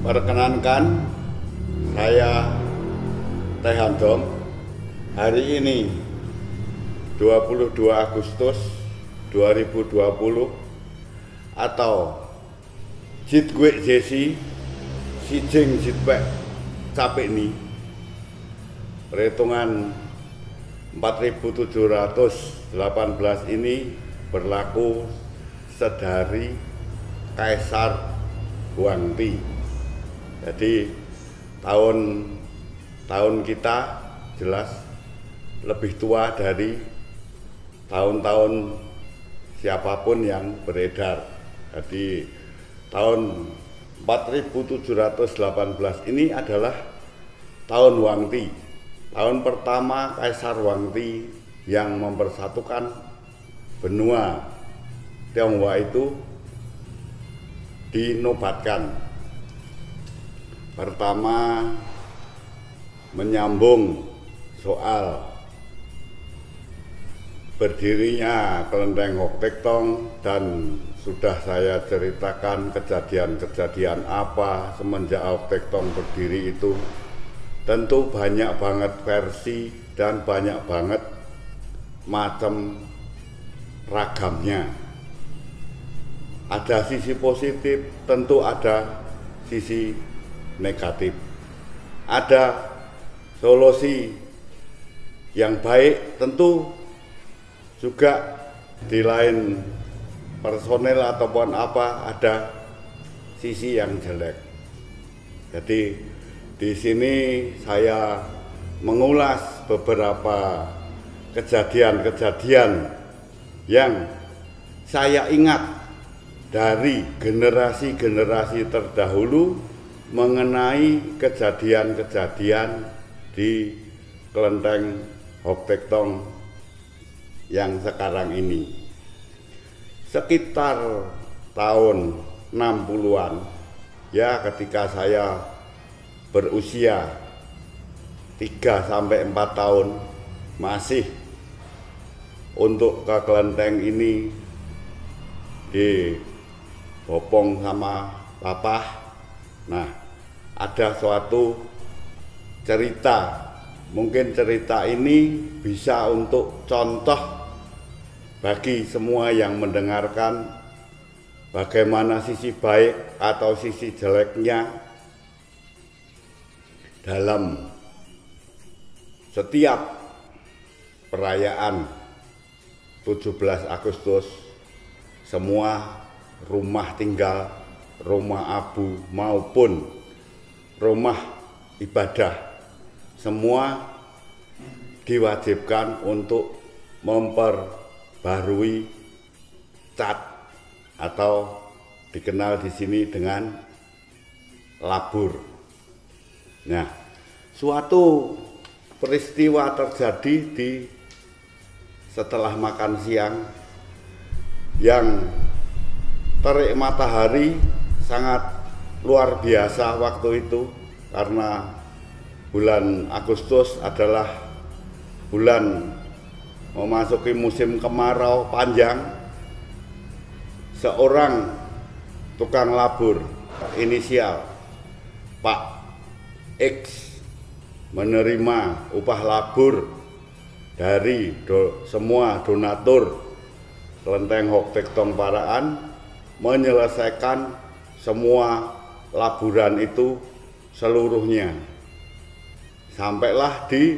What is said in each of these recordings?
Perkenankan, saya Teh Handom. Hari ini 22 Agustus 2020 atau Jitgwe Jesi Sijing Jitpek Capek ini perhitungan 4718 ini berlaku sedari Kaisar Huangdi. Jadi tahun kita jelas lebih tua dari tahun-tahun siapapun yang beredar. Jadi tahun 4718 ini adalah tahun Huangdi, tahun pertama Kaisar Huangdi yang mempersatukan benua Tionghoa itu dinobatkan. Pertama, menyambung soal berdirinya kelenteng Hoktaektong, dan sudah saya ceritakan kejadian-kejadian apa semenjak Hoktaektong berdiri itu. Tentu banyak banget versi dan banyak banget macam ragamnya. Ada sisi positif, tentu ada sisi negatif. Ada solusi yang baik, tentu juga di lain personel ataupun apa ada sisi yang jelek. Jadi di sini saya mengulas beberapa kejadian-kejadian yang saya ingat dari generasi-generasi terdahulu mengenai kejadian-kejadian di kelenteng Hoktaektong yang sekarang ini. Sekitar tahun 60-an, ya, ketika saya berusia 3-4 tahun, masih untuk ke kelenteng ini dibopong sama papa. Nah, ada suatu cerita, mungkin cerita ini bisa untuk contoh bagi semua yang mendengarkan bagaimana sisi baik atau sisi jeleknya dalam setiap perayaan 17 Agustus. Semua rumah tinggal, rumah abu maupun rumah ibadah, semua diwajibkan untuk memperbarui cat atau dikenal di sini dengan labur. Nah, suatu peristiwa terjadi setelah makan siang yang terik matahari sangat luar biasa waktu itu, karena bulan Agustus adalah bulan memasuki musim kemarau panjang. Seorang tukang labur inisial Pak X menerima upah labur dari semua donatur kelenteng Hoktaektong Paraan, menyelesaikan semua laburan itu seluruhnya. Sampailah di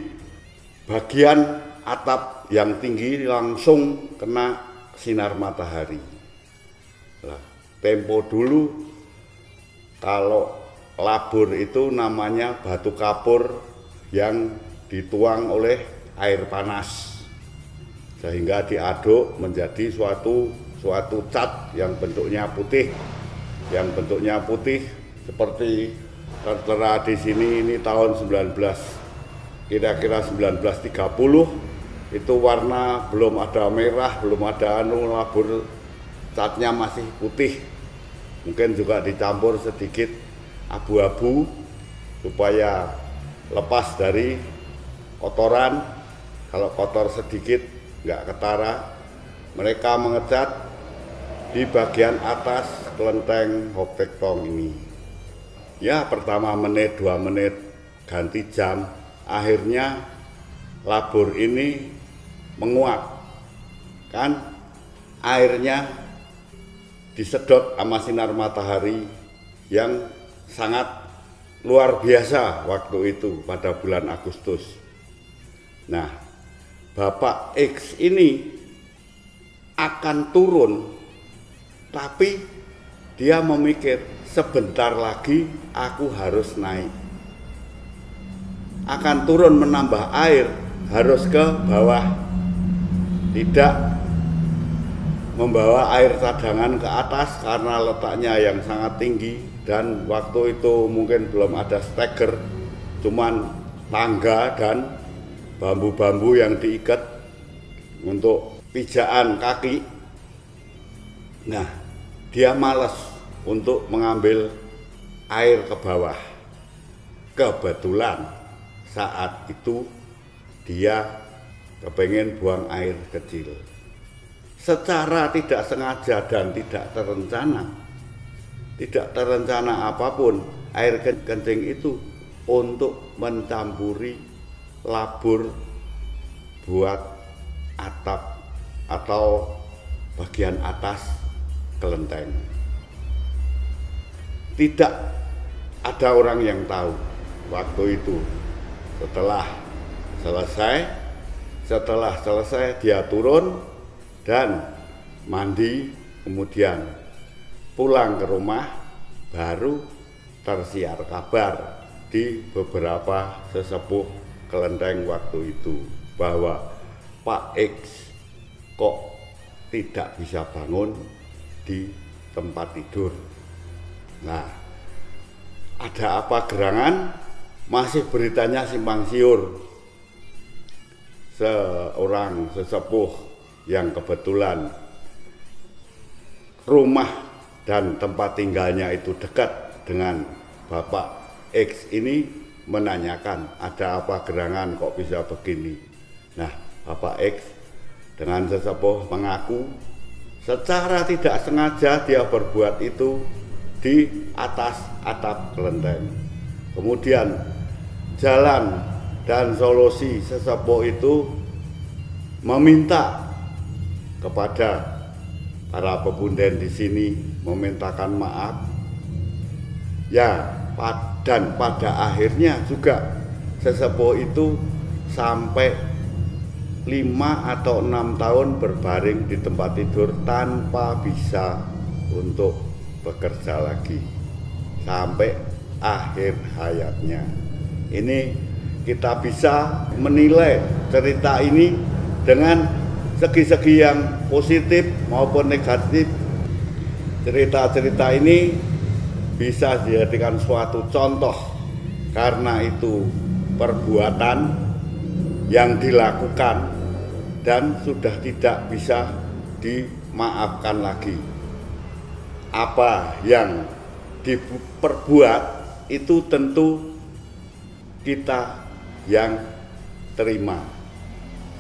bagian atap yang tinggi, langsung kena sinar matahari. Nah, tempo dulu kalau labur itu namanya batu kapur yang dituang oleh air panas sehingga diaduk menjadi suatu cat yang bentuknya putih. Yang bentuknya putih seperti tertera di sini, ini tahun kira-kira 1930, itu warna belum ada merah, belum ada labur, catnya masih putih. Mungkin juga dicampur sedikit abu-abu supaya lepas dari kotoran. Kalau kotor sedikit nggak ketara. Mereka mengecat di bagian atas kelenteng Hoktaektong ini. ya pertama menit, 2 menit, ganti jam, akhirnya labur ini menguap, kan airnya disedot sama sinar matahari yang sangat luar biasa waktu itu pada bulan Agustus. Nah, Bapak X ini akan turun, tapi dia memikir sebentar lagi aku harus naik. Akan turun menambah air, harus ke bawah, tidak membawa air cadangan ke atas karena letaknya yang sangat tinggi, dan waktu itu mungkin belum ada steger, cuman tangga dan bambu-bambu yang diikat untuk pijaan kaki. Nah, dia malas untuk mengambil air ke bawah. Kebetulan saat itu dia kepengen buang air kecil. Secara tidak sengaja dan tidak terencana apapun, air kencing itu untuk mencampuri labur buat atap atau bagian atas kelenteng. Tidak ada orang yang tahu waktu itu. Setelah selesai dia turun dan mandi, kemudian pulang ke rumah, baru tersiar kabar di beberapa sesepuh kelenteng waktu itu bahwa Pak X kok tidak bisa bangun di tempat tidur. Nah, ada apa gerangan? Masih beritanya simpang siur. Seorang sesepuh yang kebetulan rumah dan tempat tinggalnya itu dekat dengan Bapak X ini menanyakan, ada apa gerangan kok bisa begini. Nah, Bapak X dengan sesepuh mengaku secara tidak sengaja dia berbuat itu di atas atap kelenteng. Kemudian jalan dan solusi sesepuh itu meminta kepada para pepunden di sini, memintakan maaf. Ya, dan pada akhirnya juga sesepuh itu sampai 5 atau 6 tahun berbaring di tempat tidur tanpa bisa untuk bekerja lagi sampai akhir hayatnya. Ini kita bisa menilai cerita ini dengan segi-segi yang positif maupun negatif. Cerita-cerita ini bisa dijadikan suatu contoh karena itu perbuatan yang dilakukan dan sudah tidak bisa dimaafkan lagi. Apa yang diperbuat itu tentu kita yang terima.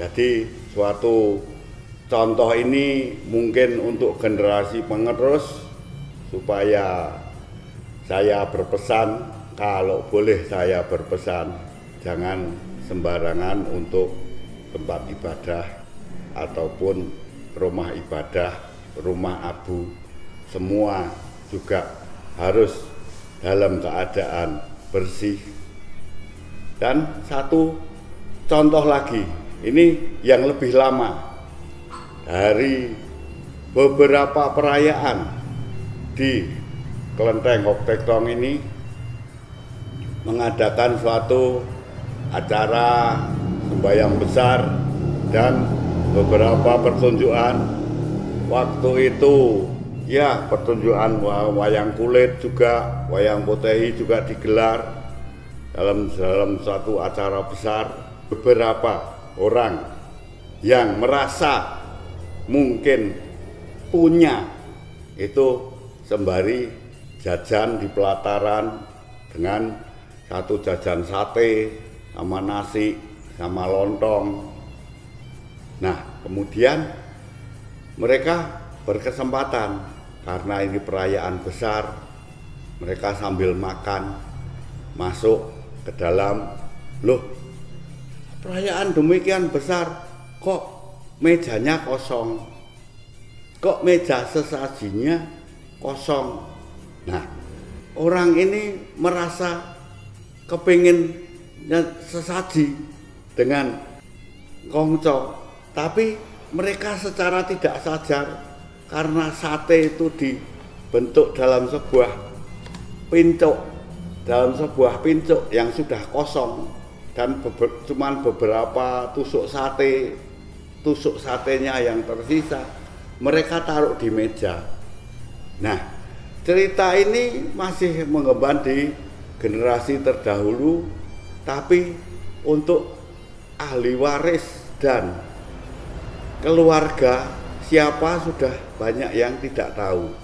Jadi suatu contoh ini mungkin untuk generasi penerus, supaya saya berpesan, kalau boleh saya berpesan, jangan sembarangan untuk tempat ibadah ataupun rumah ibadah, rumah abu, semua juga harus dalam keadaan bersih. Dan satu contoh lagi, ini yang lebih lama, dari beberapa perayaan di kelenteng Hoktektong ini mengadakan suatu acara sembahyang besar dan beberapa pertunjukan. Waktu itu ya pertunjukan wayang kulit juga, wayang potehi juga digelar dalam suatu acara besar. Beberapa orang yang merasa mungkin punya itu sembari jajan di pelataran dengan satu jajan sate sama nasi sama lontong. Nah, kemudian mereka berkesempatan karena ini perayaan besar Mereka sambil makan masuk ke dalam, loh, perayaan demikian besar kok mejanya kosong, kok meja sesajinya kosong. Nah, orang ini merasa kepingin sesaji dengan kongco, tapi mereka secara tidak sadar karena sate itu dibentuk dalam sebuah pincuk yang sudah kosong dan cuman beberapa tusuk satenya yang tersisa mereka taruh di meja. Nah, cerita ini masih mengemban di generasi terdahulu, tapi untuk ahli waris dan keluarga siapa sudah banyak yang tidak tahu.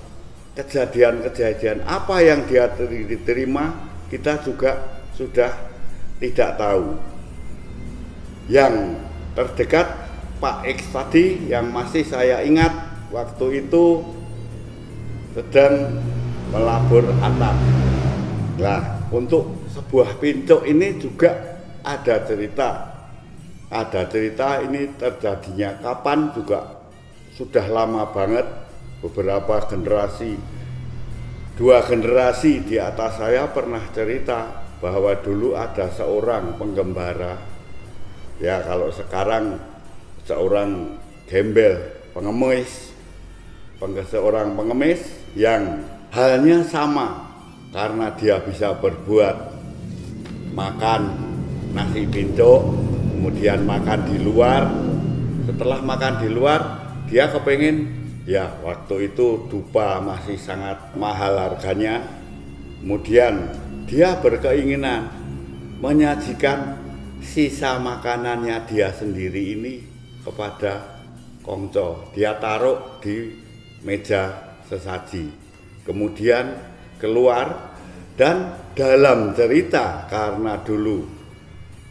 Kejadian-kejadian apa yang dia diterima kita juga sudah tidak tahu. Yang terdekat Pak X tadi yang masih saya ingat waktu itu sedang melabur atap. Nah, untuk sebuah pincuk ini juga ada cerita. Ada cerita ini terjadinya kapan juga sudah lama banget, beberapa generasi, 2 generasi di atas saya pernah cerita bahwa dulu ada seorang penggembara. Ya, kalau sekarang seorang gembel, seorang pengemis yang halnya sama karena dia bisa berbuat makan nasi pincuk, kemudian makan di luar. Setelah makan di luar, dia kepengen, ya waktu itu dupa masih sangat mahal harganya. Kemudian dia berkeinginan menyajikan sisa makanannya dia sendiri ini kepada kongco. Dia taruh di meja sesaji, kemudian keluar. Dan dalam cerita, karena dulu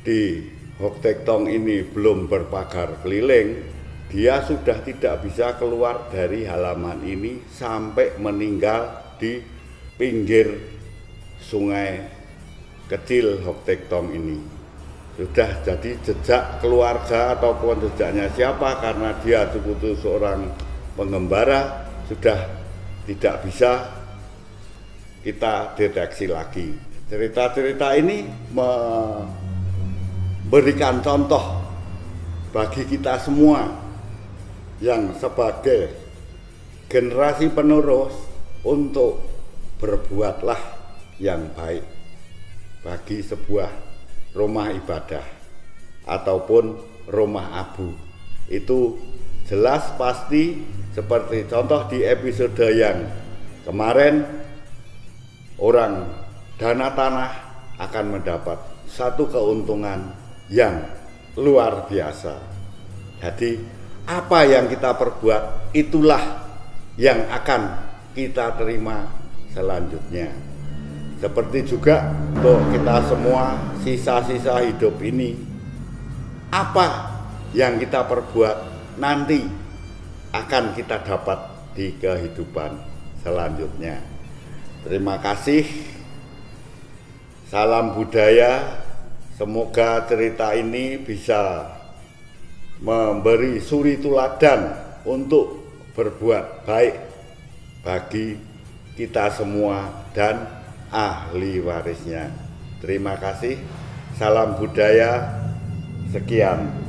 di Hoktektong ini belum berpagar keliling, dia sudah tidak bisa keluar dari halaman ini sampai meninggal di pinggir sungai kecil Hoktektong ini. Sudah jadi jejak keluarga ataupun jejaknya siapa, karena dia itu seorang pengembara, sudah tidak bisa kita deteksi lagi. Cerita-cerita ini memberikan contoh bagi kita semua yang sebagai generasi penerus untuk berbuatlah yang baik bagi sebuah rumah ibadah ataupun rumah abu. Itu jelas pasti seperti contoh di episode yang kemarin, orang dana tanah akan mendapat satu keuntungan yang luar biasa. Jadi apa yang kita perbuat itulah yang akan kita terima selanjutnya. Seperti juga untuk kita semua, sisa-sisa hidup ini, apa yang kita perbuat nanti akan kita dapat di kehidupan selanjutnya. Terima kasih. Salam budaya. Semoga cerita ini bisa memberi suri teladan untuk berbuat baik bagi kita semua dan ahli warisnya. Terima kasih. Salam budaya. Sekian.